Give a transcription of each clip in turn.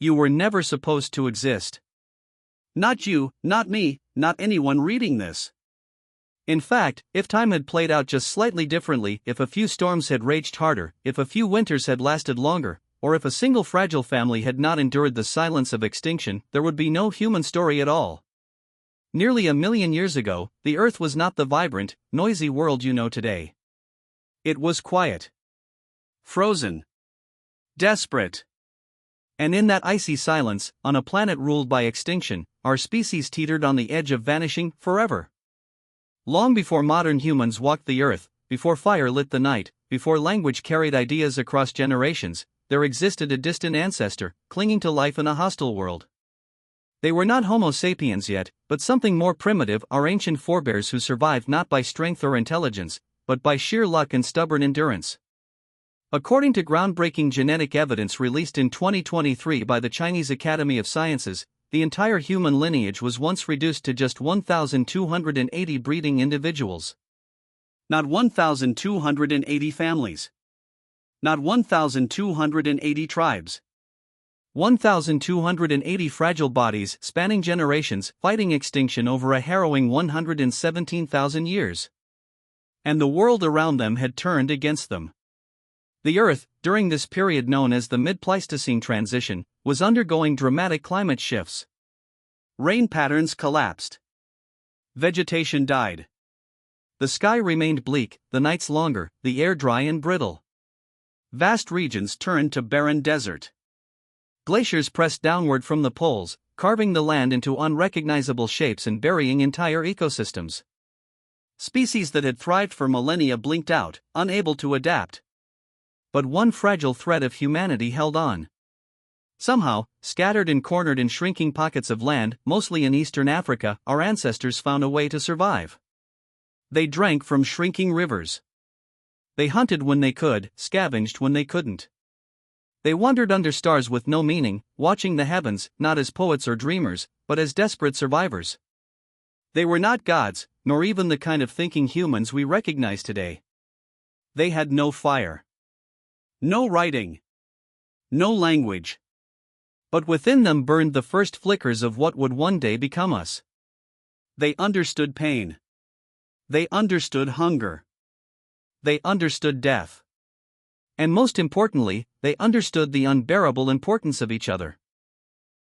You were never supposed to exist. Not you, not me, not anyone reading this. In fact, if time had played out just slightly differently, if a few storms had raged harder, if a few winters had lasted longer, or if a single fragile family had not endured the silence of extinction, there would be no human story at all. Nearly 1,000,000 years ago, the Earth was not the vibrant, noisy world you know today. It was quiet, frozen, desperate. And in that icy silence, on a planet ruled by extinction, our species teetered on the edge of vanishing forever. Long before modern humans walked the earth, before fire lit the night, before language carried ideas across generations, there existed a distant ancestor, clinging to life in a hostile world. They were not Homo sapiens yet, but something more primitive, our ancient forebears who survived not by strength or intelligence, but by sheer luck and stubborn endurance. According to groundbreaking genetic evidence released in 2023 by the Chinese Academy of Sciences, the entire human lineage was once reduced to just 1,280 breeding individuals. Not 1,280 families. Not 1,280 tribes. 1,280 fragile bodies spanning generations, fighting extinction over a harrowing 117,000 years. And the world around them had turned against them. The Earth, during this period known as the mid-Pleistocene transition, was undergoing dramatic climate shifts. Rain patterns collapsed. Vegetation died. The sky remained bleak, the nights longer, the air dry and brittle. Vast regions turned to barren desert. Glaciers pressed downward from the poles, carving the land into unrecognizable shapes and burying entire ecosystems. Species that had thrived for millennia blinked out, unable to adapt. But one fragile thread of humanity held on. Somehow, scattered and cornered in shrinking pockets of land, mostly in eastern Africa, our ancestors found a way to survive. They drank from shrinking rivers. They hunted when they could, scavenged when they couldn't. They wandered under stars with no meaning, watching the heavens, not as poets or dreamers, but as desperate survivors. They were not gods, nor even the kind of thinking humans we recognize today. They had no fire. No writing. No language. But within them burned the first flickers of what would one day become us. They understood pain. They understood hunger. They understood death. And most importantly, they understood the unbearable importance of each other.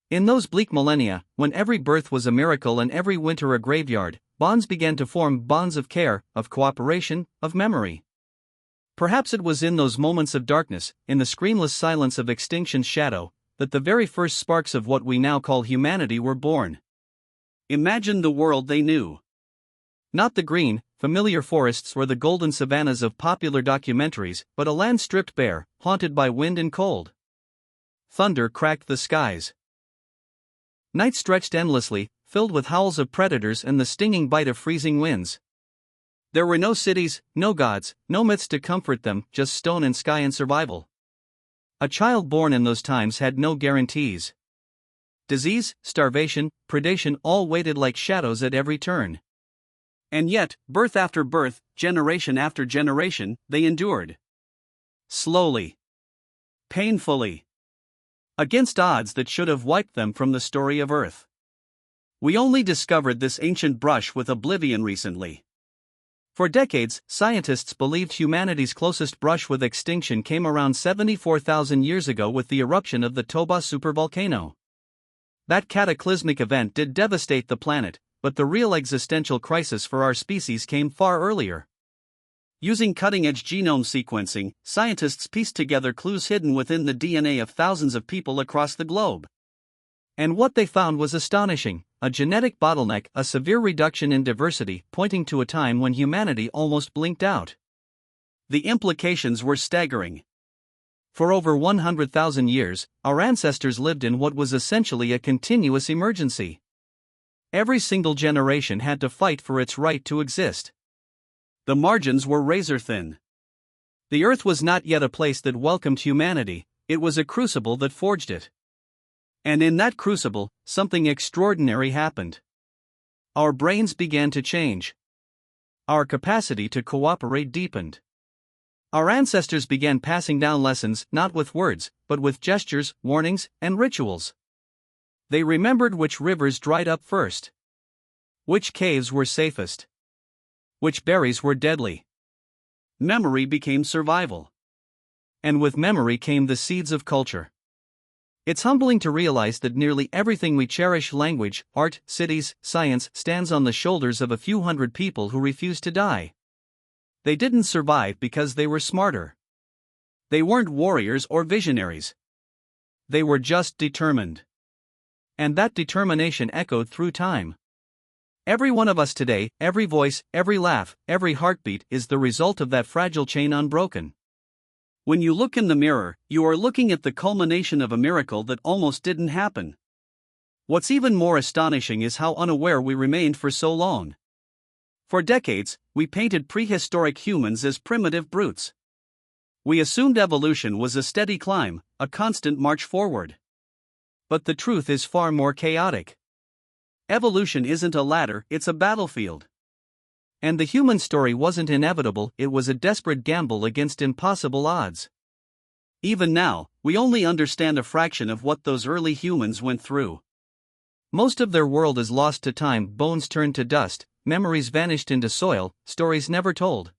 In those bleak millennia, when every birth was a miracle and every winter a graveyard, bonds began to form, bonds of care, of cooperation, of memory. Perhaps it was in those moments of darkness, in the screenless silence of extinction's shadow, that the very first sparks of what we now call humanity were born. Imagine the world they knew. Not the green, familiar forests or the golden savannas of popular documentaries, but a land stripped bare, haunted by wind and cold. Thunder cracked the skies. Nights stretched endlessly, filled with howls of predators and the stinging bite of freezing winds. There were no cities, no gods, no myths to comfort them, just stone and sky and survival. A child born in those times had no guarantees. Disease, starvation, predation all waited like shadows at every turn. And yet, birth after birth, generation after generation, they endured. Slowly. Painfully. Against odds that should have wiped them from the story of Earth. We only discovered this ancient brush with oblivion recently. For decades, scientists believed humanity's closest brush with extinction came around 74,000 years ago with the eruption of the Toba supervolcano. That cataclysmic event did devastate the planet, but the real existential crisis for our species came far earlier. Using cutting-edge genome sequencing, scientists pieced together clues hidden within the DNA of thousands of people across the globe. And what they found was astonishing: a genetic bottleneck, a severe reduction in diversity, pointing to a time when humanity almost blinked out. The implications were staggering. For over 100,000 years, our ancestors lived in what was essentially a continuous emergency. Every single generation had to fight for its right to exist. The margins were razor-thin. The Earth was not yet a place that welcomed humanity, it was a crucible that forged it. And in that crucible, something extraordinary happened. Our brains began to change. Our capacity to cooperate deepened. Our ancestors began passing down lessons not with words, but with gestures, warnings, and rituals. They remembered which rivers dried up first, which caves were safest, which berries were deadly. Memory became survival. And with memory came the seeds of culture. It's humbling to realize that nearly everything we cherish, language, art, cities, science, stands on the shoulders of a few hundred people who refused to die. They didn't survive because they were smarter. They weren't warriors or visionaries. They were just determined. And that determination echoed through time. Every one of us today, every voice, every laugh, every heartbeat is the result of that fragile chain unbroken. When you look in the mirror, you are looking at the culmination of a miracle that almost didn't happen. What's even more astonishing is how unaware we remained for so long. For decades, we painted prehistoric humans as primitive brutes. We assumed evolution was a steady climb, a constant march forward. But the truth is far more chaotic. Evolution isn't a ladder, it's a battlefield. And the human story wasn't inevitable, it was a desperate gamble against impossible odds. Even now, we only understand a fraction of what those early humans went through. Most of their world is lost to time, bones turned to dust, memories vanished into soil, stories never told.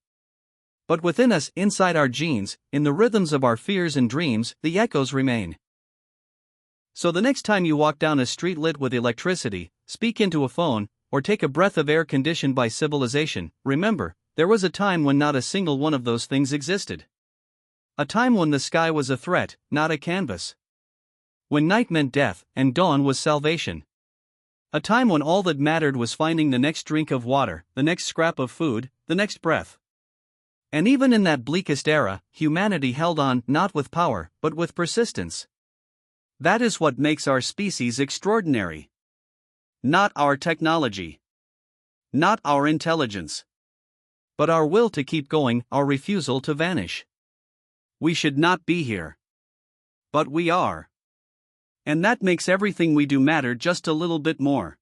But within us, inside our genes, in the rhythms of our fears and dreams, the echoes remain. So the next time you walk down a street lit with electricity, speak into a phone, or take a breath of air conditioned by civilization, remember, there was a time when not a single one of those things existed. A time when the sky was a threat, not a canvas. When night meant death, and dawn was salvation. A time when all that mattered was finding the next drink of water, the next scrap of food, the next breath. And even in that bleakest era, humanity held on, not with power, but with persistence. That is what makes our species extraordinary. Not our technology. Not our intelligence. But our will to keep going, our refusal to vanish. We should not be here. But we are. And that makes everything we do matter just a little bit more.